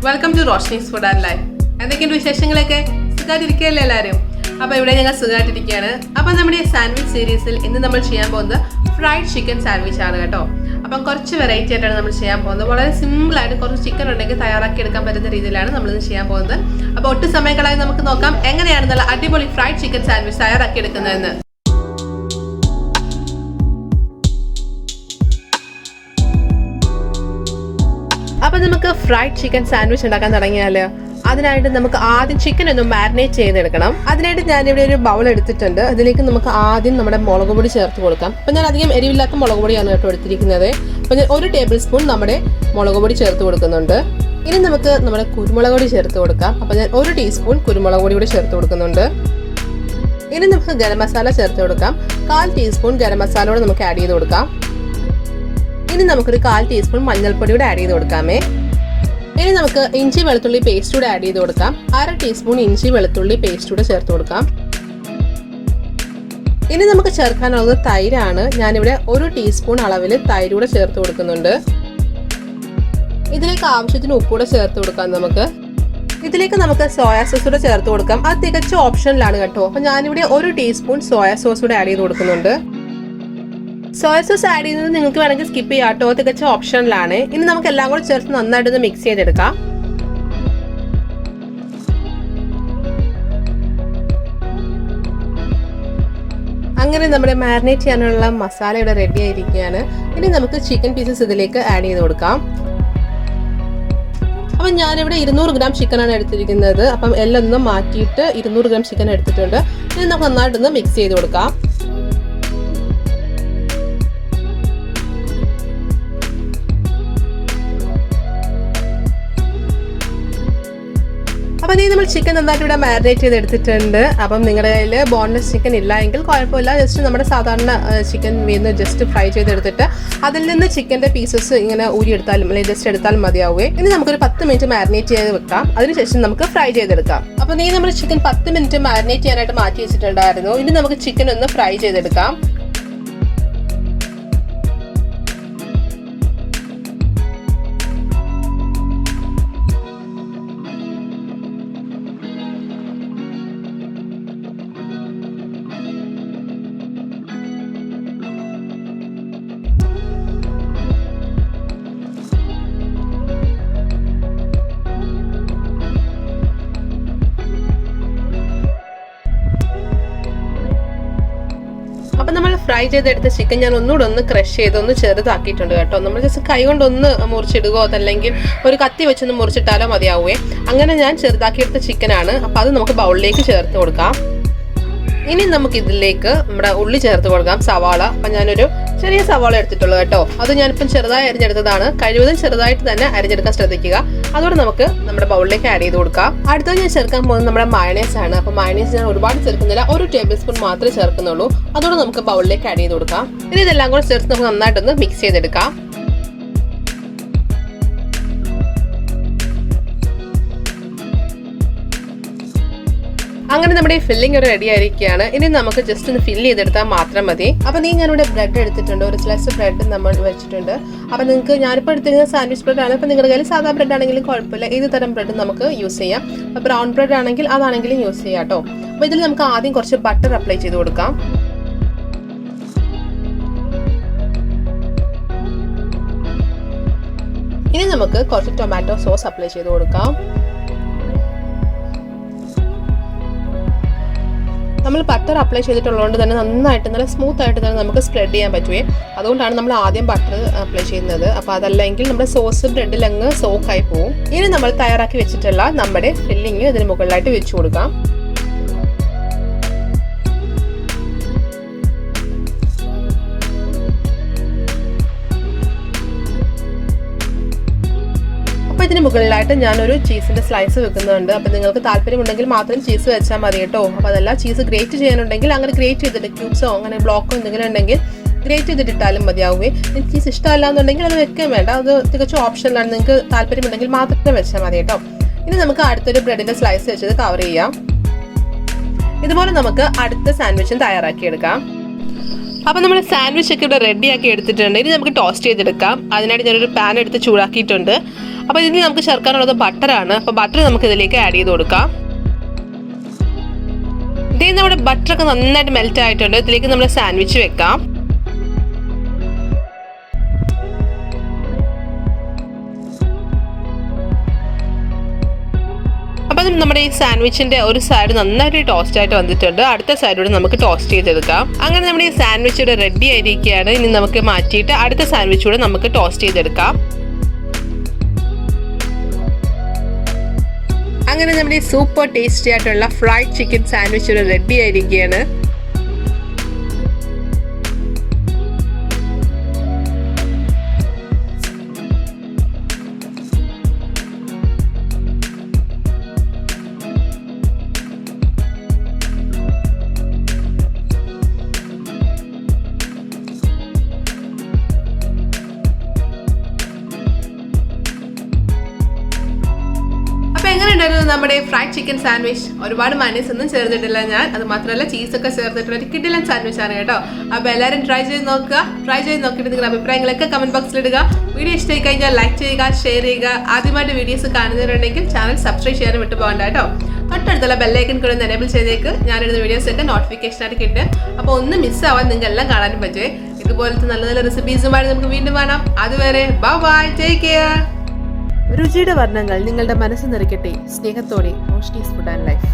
Welcome to Roshni's food and life. എന്തൊക്കെയുണ്ട് വിശേഷങ്ങളൊക്കെ? സുഖമായിട്ടിരിക്കുകയല്ലേ എല്ലാവരും? അപ്പോൾ ഇവിടെ ഞങ്ങൾ സുഖമായിട്ടിരിക്കുകയാണ്. അപ്പോൾ നമ്മുടെ ഈ സാൻഡ്വിച്ച് സീരീസിൽ ഇന്ന് നമ്മൾ ചെയ്യാൻ പോകുന്നത് ഫ്രൈഡ് ചിക്കൻ സാൻഡ്വിച്ച് ആണ് കേട്ടോ. അപ്പം കുറച്ച് വെറൈറ്റി ആയിട്ടാണ് നമ്മൾ ചെയ്യാൻ പോകുന്നത്. വളരെ സിമ്പിളായിട്ട് കുറച്ച് ചിക്കൻ ഉണ്ടെങ്കിൽ തയ്യാറാക്കി എടുക്കാൻ പറ്റുന്ന രീതിയിലാണ് നമ്മളിന്ന് ചെയ്യാൻ പോകുന്നത്. അപ്പോൾ ഒട്ടും സമയങ്ങളായി നമുക്ക് നോക്കാം എങ്ങനെയാണ് നല്ല അടിപൊളി ഫ്രൈഡ് ചിക്കൻ സാൻഡ്വിച്ച് തയ്യാറാക്കി എടുക്കുന്നതെന്ന്. അപ്പോൾ നമുക്ക് ഫ്രൈഡ് ചിക്കൻ സാൻഡ്വിച്ച് ഉണ്ടാക്കാൻ തുടങ്ങിയാലോ? അതിനായിട്ട് നമുക്ക് ആദ്യം ചിക്കൻ ഒന്ന് മാരിനേറ്റ് ചെയ്തെടുക്കണം. അതിനായിട്ട് ഞാനിവിടെ ഒരു ബൗൾ എടുത്തിട്ടുണ്ട്. അതിലേക്ക് നമുക്ക് ആദ്യം നമ്മുടെ മുളക് പൊടി ചേർത്ത് കൊടുക്കാം. അപ്പം ഞാൻ അധികം എരിവില്ലാത്ത മുളക് പൊടിയാണ് കേട്ടോ എടുത്തിരിക്കുന്നത്. അപ്പം ഞാൻ 1 ടേബിൾ സ്പൂൺ നമ്മുടെ മുളക് പൊടി ചേർത്ത് കൊടുക്കുന്നുണ്ട്. ഇനി നമുക്ക് നമ്മുടെ കുരുമുളക് പൊടി ചേർത്ത് കൊടുക്കാം. അപ്പം ഞാൻ 1 ടീസ്പൂൺ കുരുമുളക് പൊടി കൂടി ചേർത്ത് കൊടുക്കുന്നുണ്ട്. ഇനി നമുക്ക് ഗരം മസാല ചേർത്ത് കൊടുക്കാം. 1/4 ടീസ്പൂൺ ഗരം മസാല കൂടെ നമുക്ക് ആഡ് ചെയ്ത് കൊടുക്കാം. ഇനി നമുക്കൊരു 1/4 ടീസ്പൂൺ മഞ്ഞൾപ്പൊടി കൂടെ ആഡ് ചെയ്ത് കൊടുക്കാമേ. ഇനി നമുക്ക് ഇഞ്ചി വെളുത്തുള്ളി പേസ്റ്റ് കൂടെ ആഡ് ചെയ്ത് കൊടുക്കാം. 1/2 ടീസ്പൂൺ ഇഞ്ചി വെളുത്തുള്ളി പേസ്റ്റ് കൂടെ ചേർത്ത് കൊടുക്കാം. ഇനി നമുക്ക് ചേർക്കാനുള്ളത് തൈരാണ്. ഞാനിവിടെ 1 ടീസ്പൂൺ അളവിൽ തൈര് കൂടെ ചേർത്ത് കൊടുക്കുന്നുണ്ട്. ഇതിലേക്ക് ആവശ്യത്തിന് ഉപ്പ് കൂടെ ചേർത്ത് കൊടുക്കാം. ഇതിലേക്ക് നമുക്ക് സോയാ സോസ് കൂടെ ചേർത്ത് കൊടുക്കാം. അത് തികച്ചും ഓപ്ഷനിലാണ് കേട്ടോ. അപ്പൊ ഞാനിവിടെ 1 ടീസ്പൂൺ സോയാ സോസ് കൂടെ ആഡ് ചെയ്ത് കൊടുക്കുന്നുണ്ട്. സോയ സോസ് ആഡ് ചെയ്യുന്നത് നിങ്ങൾക്ക് വേണമെങ്കിൽ സ്കിപ്പ് ചെയ്യാം കേട്ടോ, തികച്ചും ഓപ്ഷനിലാണ്. ഇനി നമുക്ക് എല്ലാം കൂടെ ചേർത്ത് നന്നായിട്ടൊന്ന് മിക്സ് ചെയ്തെടുക്കാം. അങ്ങനെ നമ്മുടെ മാരിനേറ്റ് ചെയ്യാനുള്ള മസാല ഇവിടെ റെഡി ആയിരിക്കുകയാണ്. ഇനി നമുക്ക് ചിക്കൻ പീസസ് ഇതിലേക്ക് ആഡ് ചെയ്ത് കൊടുക്കാം. അപ്പം ഞാനിവിടെ 200 ഗ്രാം ചിക്കനാണ് എടുത്തിരിക്കുന്നത്. അപ്പം എല്ലാം ഒന്ന് മാറ്റിയിട്ട് 200 ഗ്രാം ചിക്കൻ എടുത്തിട്ടുണ്ട്. ഇനി നമുക്ക് നന്നായിട്ടൊന്ന് മിക്സ് ചെയ്ത് കൊടുക്കാം. അപ്പം നമ്മൾ ചിക്കൻ നന്നായിട്ട് ഇവിടെ മാരിനേറ്റ് ചെയ്ത് എടുത്തിട്ടുണ്ട്. അപ്പം നിങ്ങളുടെ കയ്യിൽ ബോൺലെസ് ചിക്കൻ ഇല്ല എങ്കിൽ കുഴപ്പമില്ല. ജസ്റ്റ് നമ്മുടെ സാധാരണ ചിക്കൻ വീന്ന് ജസ്റ്റ് ഫ്രൈ ചെയ്തെടുത്തിട്ട് അതിൽ നിന്ന് ചിക്കൻ്റെ പീസസ് ഇങ്ങനെ ഊരിയെടുത്താലും അല്ലെങ്കിൽ ജസ്റ്റ് എടുത്താലും മതിയാവുകയെ. ഇനി നമുക്കൊരു 10 മിനിറ്റ് മാരിനേറ്റ് ചെയ്ത് വെക്കാം. അതിനുശേഷം നമുക്ക് ഫ്രൈ ചെയ്തെടുക്കാം. അപ്പം നമ്മൾ ചിക്കൻ 10 മിനിറ്റ് മാരിനേറ്റ് ചെയ്യാനായിട്ട് മാറ്റി വെച്ചിട്ടുണ്ടായിരുന്നു. ഇനി നമുക്ക് ചിക്കൻ ഒന്ന് ഫ്രൈ ചെയ്തെടുക്കാം. അപ്പം നമ്മൾ ഫ്രൈ ചെയ്തെടുത്ത ചിക്കൻ ഞാൻ ഒന്നുകൂടെ ക്രഷ് ചെയ്ത് ചെറുതാക്കിയിട്ടുണ്ട് കേട്ടോ. നമ്മൾ ജസ്റ്റ് കൈ കൊണ്ടൊന്ന് മുറിച്ചിടുകയോ അതല്ലെങ്കിൽ ഒരു കത്തി വെച്ചൊന്ന് മുറിച്ചിട്ടാലോ മതിയാവുകയെ. അങ്ങനെ ഞാൻ ചെറുതാക്കിയെടുത്ത ചിക്കനാണ്. അപ്പം അത് നമുക്ക് ബൗളിലേക്ക് ചേർത്ത് കൊടുക്കാം. ഇനി നമുക്ക് ഇതിലേക്ക് നമ്മുടെ ഉള്ളി ചേർത്ത് കൊടുക്കാം, സവാള. അപ്പം ഞാനൊരു ചെറിയ സവാള എടുത്തിട്ടുള്ളൂ കേട്ടോ. അത് ഞാനിപ്പം ചെറുതായി അരിഞ്ഞെടുത്തതാണ്. കഴിവതും ചെറുതായിട്ട് തന്നെ അരിഞ്ഞെടുക്കാൻ ശ്രദ്ധിക്കുക. അതോടെ നമുക്ക് നമ്മുടെ ബൗളിലേക്ക് ആഡ് ചെയ്ത് കൊടുക്കാം. അടുത്തത് ഞാൻ ചേർക്കാൻ പോകുന്നത് നമ്മുടെ മയണൈസ് ആണ്. അപ്പം മയണൈസ് ഞാൻ ഒരുപാട് ചേർക്കുന്നില്ല, 1 ടേബിൾ സ്പൂൺ മാത്രമേ ചേർക്കുന്നുള്ളൂ. അതോടെ നമുക്ക് ബൗളിലേക്ക് ആഡ് ചെയ്ത് കൊടുക്കാം. ഇനി ഇതെല്ലാം കൂടെ ചേർത്ത് നമുക്ക് നന്നായിട്ടൊന്ന് മിക്സ് ചെയ്തെടുക്കാം. അങ്ങനെ നമ്മുടെ ഈ ഫില്ലിംഗ് ഒരു റെഡി ആയിരിക്കുകയാണ്. ഇനി നമുക്ക് ജസ്റ്റ് ഒന്ന് ഫില്ല് ചെയ്തെടുത്താൽ മാത്രം മതി. അപ്പം ഞാനിവിടെ ബ്രെഡ് എടുത്തിട്ടുണ്ട്. ഒരു സ്ലൈസ് ബ്രെഡ് നമ്മൾ വെച്ചിട്ടുണ്ട്. അപ്പം നിങ്ങൾക്ക് ഞാനിപ്പോൾ എടുത്തിരുന്നത് സാൻഡ്വിച്ച് ബ്രെഡ് ആണ്. അപ്പം നിങ്ങളുടെ കയ്യിൽ സാധാ ബ്രെഡ് ആണെങ്കിലും കുഴപ്പമില്ല. ഏത് തരം ബ്രെഡ് നമുക്ക് യൂസ് ചെയ്യാം. ബ്രൗൺ ബ്രെഡ് ആണെങ്കിൽ അതാണെങ്കിലും യൂസ് ചെയ്യാം കേട്ടോ. അപ്പോൾ ഇതിൽ നമുക്ക് ആദ്യം കുറച്ച് ബട്ടർ അപ്ലൈ ചെയ്ത് കൊടുക്കാം. ഇനി നമുക്ക് കുറച്ച് ടൊമാറ്റോ സോസ് അപ്ലൈ ചെയ്ത് കൊടുക്കാം. നമ്മൾ ബട്ടർ അപ്ലൈ ചെയ്തിട്ടുള്ളതുകൊണ്ട് തന്നെ നന്നായിട്ട് നല്ല സ്മൂത്ത് ആയിട്ട് തന്നെ നമുക്ക് സ്പ്രെഡ് ചെയ്യാൻ പറ്റുമേ. അതുകൊണ്ടാണ് നമ്മൾ ആദ്യം ബട്ടർ അപ്ലൈ ചെയ്യുന്നത്. അപ്പോൾ അതല്ലെങ്കിൽ നമ്മുടെ സോസ് ബ്രെഡിൽ അങ്ങ് സോക്കായി പോവും. ഇനി നമ്മൾ തയ്യാറാക്കി വെച്ചിട്ടുള്ള നമ്മുടെ ഫില്ലിങ് ഇതിന് മുകളിലായിട്ട് വെച്ച് കൊടുക്കാം. ഇതിന് മുകളിലായിട്ട് ഞാനൊരു ചീസിന്റെ സ്ലൈസ് വെക്കുന്നുണ്ട്. അപ്പം നിങ്ങൾക്ക് താല്പര്യമുണ്ടെങ്കിൽ മാത്രം ചീസ് വെച്ചാൽ മതി കേട്ടോ. അപ്പോൾ അതല്ല ചീസ് ഗ്രേറ്റ് ചെയ്യാനുണ്ടെങ്കിൽ അങ്ങനെ ഗ്രേറ്റ് ചെയ്തിട്ട് ക്യൂബ്സോ അങ്ങനെ ബ്ലോക്കോ എന്തെങ്കിലും ഉണ്ടെങ്കിൽ ഗ്രേറ്റ് ചെയ്തിട്ടിട്ടാലും മതിയാവുകയെ. ചീസ് ഇഷ്ടമല്ല എന്നുണ്ടെങ്കിൽ അത് വെക്കാൻ വേണ്ട, അത് തികച്ചും ഓപ്ഷനിലാണ്. നിങ്ങൾക്ക് താല്പര്യമുണ്ടെങ്കിൽ മാത്രമേ വെച്ചാൽ മതി കേട്ടോ. ഇനി നമുക്ക് അടുത്തൊരു ബ്രെഡിന്റെ സ്ലൈസ് വെച്ചത് കവർ ചെയ്യാം. ഇതുപോലെ നമുക്ക് അടുത്ത സാൻഡ്വിച്ചും തയ്യാറാക്കിയെടുക്കാം. അപ്പോൾ നമ്മൾ സാൻഡ്വിച്ച് ഒക്കെ ഇവിടെ റെഡിയാക്കി എടുത്തിട്ടുണ്ട്. ഇനി നമുക്ക് ടോസ്റ്റ് ചെയ്തെടുക്കാം. അതിനായിട്ട് ഞാനൊരു പാൻ എടുത്ത് ചൂടാക്കിയിട്ടുണ്ട്. അപ്പോൾ ഇതിന് നമുക്ക് ചേർക്കാനുള്ളത് ബട്ടറാണ്. അപ്പോൾ ബട്ടർ നമുക്ക് ഇതിലേക്ക് ആഡ് ചെയ്ത് കൊടുക്കാം. ഇതേ നമ്മുടെ ബട്ടറൊക്കെ നന്നായിട്ട് മെൽറ്റ് ആയിട്ടുണ്ട്. ഇതിലേക്ക് നമ്മൾ സാൻഡ്വിച്ച് വെക്കാം. അപ്പം നമ്മുടെ ഈ സാൻഡ്വിച്ചിൻ്റെ ഒരു സൈഡ് നന്നായിട്ട് ടോസ്റ്റ് ആയിട്ട് വന്നിട്ടുണ്ട്. അടുത്ത സൈഡിലൂടെ നമുക്ക് ടോസ്റ്റ് ചെയ്തെടുക്കാം. അങ്ങനെ നമ്മുടെ ഈ സാൻഡ്വിച്ച് ഇവിടെ റെഡി ആയിരിക്കുകയാണ്. ഇനി നമുക്ക് മാറ്റിയിട്ട് അടുത്ത സാൻഡ്വിച്ച് കൂടെ നമുക്ക് ടോസ്റ്റ് ചെയ്തെടുക്കാം. അങ്ങനെ നമ്മുടെ ഈ സൂപ്പർ ടേസ്റ്റി ആയിട്ടുള്ള ഫ്രൈഡ് ചിക്കൻ സാൻഡ്വിച്ച് ഇവിടെ റെഡി ആയിരിക്കുകയാണ്. എങ്ങനെയുണ്ടായിരുന്നു നമ്മുടെ ഫ്രൈഡ് ചിക്കൻ സാൻഡ്വിച്ച്? ഒരുപാട് മയോണൈസ് ഒന്നും ചേർത്തിട്ടില്ല ഞാൻ. അത് മാത്രമല്ല ചീസൊക്കെ ചേർത്തിട്ടുള്ള ഒരു കിടിലൻ സാൻഡ്വിച്ച് ആണ് കേട്ടോ. അപ്പോൾ എല്ലാവരും ട്രൈ ചെയ്ത് നോക്കുക. ട്രൈ ചെയ്ത് നോക്കിയിട്ട് നിങ്ങളുടെ അഭിപ്രായങ്ങളൊക്കെ കമന്റ് ബോക്സിൽ ഇടുക. വീഡിയോ ഇഷ്ടമായി കഴിഞ്ഞാൽ ലൈക്ക് ചെയ്യുക, ഷെയർ ചെയ്യുക. ആദ്യമായിട്ട് വീഡിയോസ് കാണുന്നവരുണ്ടെങ്കിൽ ചാനൽ സബ്സ്ക്രൈബ് ചെയ്യാനും വിട്ടു പോകണ്ട കേട്ടോ. തൊട്ടടുത്തുള്ള ബെല്ലൈക്കൻ കൂടെ ഒന്ന് എനേബിൾ ചെയ്തേക്ക്. ഞാനിടുന്ന വീഡിയോസൊക്കെ നോട്ടിഫിക്കേഷൻ ആയിട്ട് കിട്ടും. അപ്പോൾ ഒന്നും മിസ്സാവാൻ നിങ്ങൾക്ക് എല്ലാം കാണാനും പറ്റുമേ. ഇതുപോലത്തെ നല്ല നല്ല റെസിപ്പീസുമായി നമുക്ക് വീണ്ടും കാണാം. അതുവരെ ബൈ, ടേക്ക് കെയർ. രുചിയുടെ വർണ്ണങ്ങൾ നിങ്ങളുടെ മനസ്സ് നിറയ്ക്കട്ടെ. സ്നേഹത്തോടെ റോഷ്നീസ് ഫുഡ് ആൻഡ് ലൈഫ്.